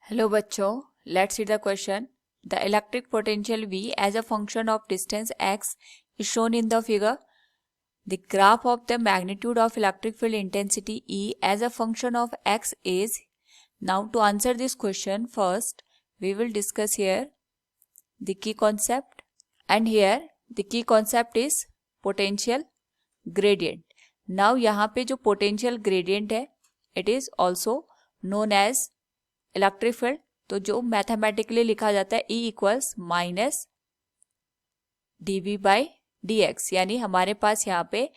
Hello बच्चों, let's read the question. The electric potential V as a function of distance x is shown in the figure. The graph of the magnitude of electric field intensity E as a function of x is. Now to answer this question, first we will discuss here the key concept, and here the key concept is potential gradient. Now यहाँ पे जो potential gradient है, it is also known as electric field. तो जो mathematically लिखा जाता है E equals minus dV by dx, यानी हमारे पास यहाँ पे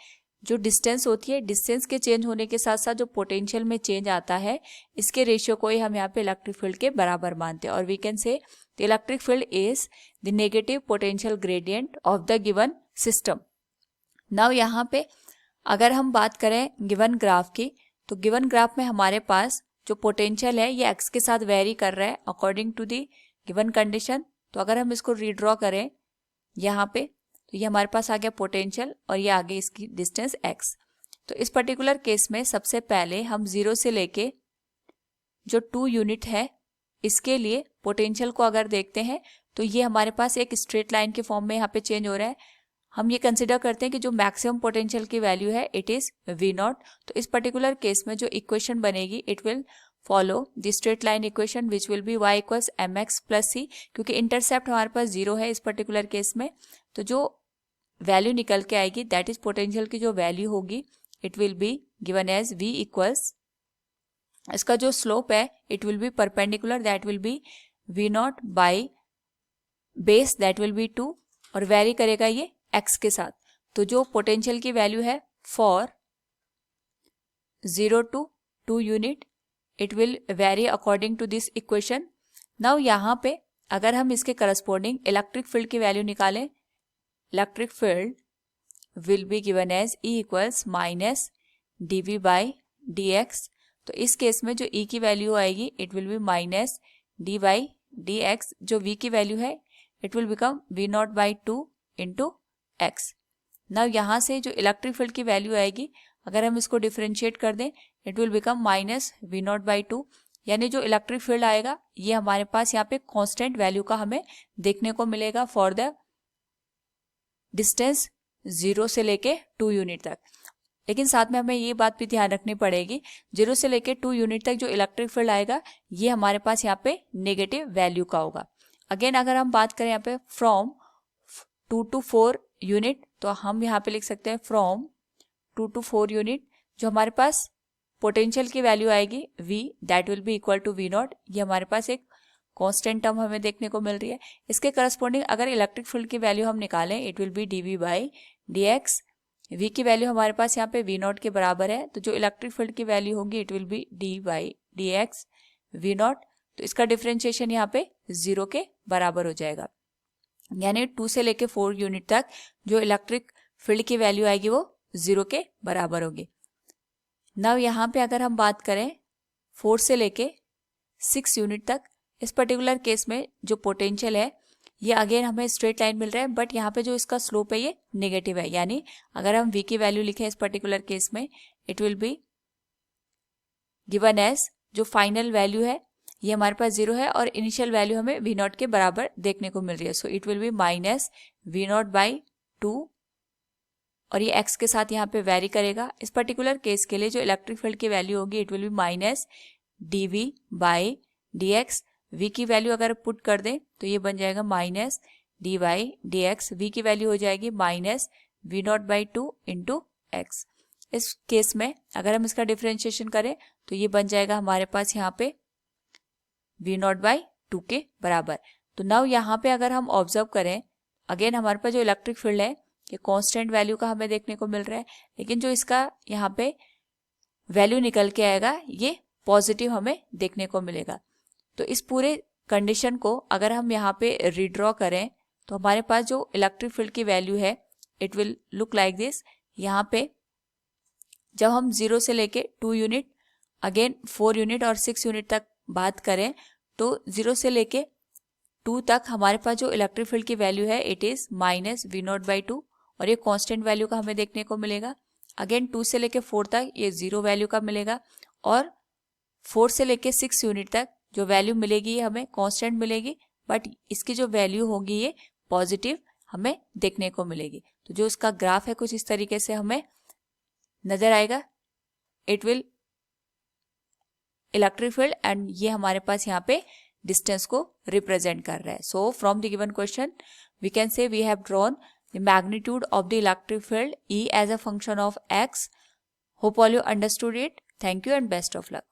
जो डिस्टेंस होती है, डिस्टेंस के चेंज होने के साथ साथ जो पोटेंशियल में चेंज आता है, इसके रेशियो को ही हम यहाँ पे इलेक्ट्रिक फील्ड के बराबर मानते हैं. और we can say the electric field is the negative potential gradient of the given system. Now यहाँ पे अगर हम बात करें गिवन ग्राफ की, तो गिवन ग्राफ में हमारे पास जो पोटेंशियल है ये x के साथ वेरी कर रहा है according to the given condition. तो अगर हम इसको रीड्रॉ करें यहाँ पे, तो ये हमारे पास आ गया पोटेंशियल और ये आगे इसकी डिस्टेंस x. तो इस पर्टिकुलर केस में सबसे पहले हम 0 से लेके जो 2 यूनिट है इसके लिए पोटेंशियल को अगर देखते हैं तो ये हमारे पास एक स्ट्रेट लाइन के फॉर्म में यहाँ पे चेंज हो रहा है. हम ये कंसिडर करते हैं कि जो मैक्सिमम पोटेंशियल की वैल्यू है इट इज V0. तो इस पर्टिकुलर केस में जो इक्वेशन बनेगी it will follow the straight line equation which will be y equals mx plus c. क्योंकि इंटरसेप्ट हमारे पास 0 है इस पर्टिकुलर केस में, तो जो वैल्यू निकल के आएगी दैट इज पोटेंशियल की जो वैल्यू होगी it will be given as v equals, इसका जो स्लोप है it will be perpendicular, that will be V0 by base that will be 2 और वेरी करेगा ये x के साथ. तो जो पोटेंशियल की वैल्यू है for 0 to 2 unit it will vary according to this equation. Now यहाँ पे अगर हम इसके करस्पॉन्डिंग इलेक्ट्रिक फील्ड की वैल्यू निकालें, electric field will be given as E equals minus dV by dx. तो इस केस में जो E की वैल्यू आएगी it will B minus d by dx. जो V की वैल्यू है it will become V0 by 2 into x. Now यहाँ से जो इलेक्ट्रिक फील्ड की वैल्यू आएगी अगर हम इसको डिफरेंशिएट कर दें it will become minus V0 by 2, यानी जो इलेक्ट्रिक फील्ड आएगा ये हमारे पास यहाँ पे कांस्टेंट वैल्यू का हमें देखने को मिलेगा फॉर द डिस्टेंस 0 से लेके 2 यूनिट तक. लेकिन साथ में हमें ये बात भी ध्यान रखनी पड़ेगी, 0 से लेके 2 यूनिट तक जो इलेक्ट्रिक फील्ड आएगा ये हमारे पास यहाँ पे नेगेटिव वैल्यू का होगा. अगेन अगर हम बात करें यहाँ पे फ्रॉम 2 to 4 यूनिट, तो हम यहाँ पे लिख सकते हैं फ्रॉम 2 to 4 यूनिट. जो हमारे पास पोटेंशियल की वैल्यू आएगी V that will be equal to V0. ये हमारे पास एक कांस्टेंट टर्म हमें देखने को मिल रही है. इसके करस्पॉन्डिंग अगर इलेक्ट्रिक फील्ड की वैल्यू हम निकालें it will B dV by dx. V की वैल्यू हमारे पास यहाँ पे V0 के बराबर है, तो जो इलेक्ट्रिक फील्ड की वैल्यू होगी it will B d by dx V0. तो इसका डिफरेंशिएशन यहाँ पे 0 के बराबर हो जाएगा, यानी 2 से लेके 4 यूनिट तक जो इलेक्ट्रिक फील्ड की वैल्यू आएगी वो 0 के बराबर होगी. नाउ यहाँ पे अगर हम बात करें 4 से लेके 6 यूनिट तक, इस पर्टिकुलर केस में जो पोटेंशियल है ये अगेन हमें स्ट्रेट लाइन मिल रहा है, बट यहाँ पे जो इसका स्लोप है ये नेगेटिव है. यानी अगर हम V की वैल्यू लिखें इस पर्टिकुलर केस में it will be given as, जो फाइनल वैल्यू है ये हमारे पास 0 है और इनिशियल वैल्यू हमें V0 के बराबर देखने को मिल रही है. So it will B minus V0 by 2 और ये x के साथ यहाँ पे वेरी करेगा. इस पर्टिकुलर केस के लिए जो इलेक्ट्रिक फील्ड की वैल्यू होगी it will B minus dV by dx. V की वैल्यू अगर पुट कर दें तो ये बन जाएगा minus d by dx. V की वैल्यू हो जाएगी minus V0 by 2 into x. इस केस में अगर हम इसका डिफरेंशिएशन करें तो ये बन जाएगा हमारे पास यहाँ पे V0 बाई 2 के बराबर. तो नाउ यहाँ पे अगर हम ऑब्जर्व करें अगेन हमारे पास जो इलेक्ट्रिक फील्ड है ये कांस्टेंट वैल्यू का हमें देखने को मिल रहा है, लेकिन जो इसका यहाँ पे वैल्यू निकल के आएगा ये पॉजिटिव हमें देखने को मिलेगा. तो इस पूरे कंडीशन को अगर हम यहाँ पे रीड्रॉ करें तो हमारे पास जो इलेक्ट्रिक फील्ड की वैल्यू है it will look like this. यहाँ पे जब हम 0 से लेके 2 यूनिट, अगेन 4 यूनिट और 6 यूनिट तक बात करें तो 0 से लेके 2 तक हमारे पास जो इलेक्ट्रिक फील्ड की वैल्यू है it is minus V0 by 2 और ये कांस्टेंट वैल्यू का हमें देखने को मिलेगा. अगेन 2 से लेके 4 तक ये 0 वैल्यू का मिलेगा और 4 से लेके 6 यूनिट तक जो वैल्यू मिलेगी ये हमें कांस्टेंट मिलेगी, बट इसकी जो वैल्यू होगी ये पॉजिटिव हमें देखने को मिलेगी। तो जो इसका ग्राफ है कुछ इस तरीके से हमें नजर आएगा। It will electric field and ये हमारे पास यहाँ पे डिस्टेंस को रिप्रेजेंट कर रहा है। So from the given question we can say we have drawn the magnitude of the electric field E as a function of x. Hope all you understood it. Thank you and best of luck.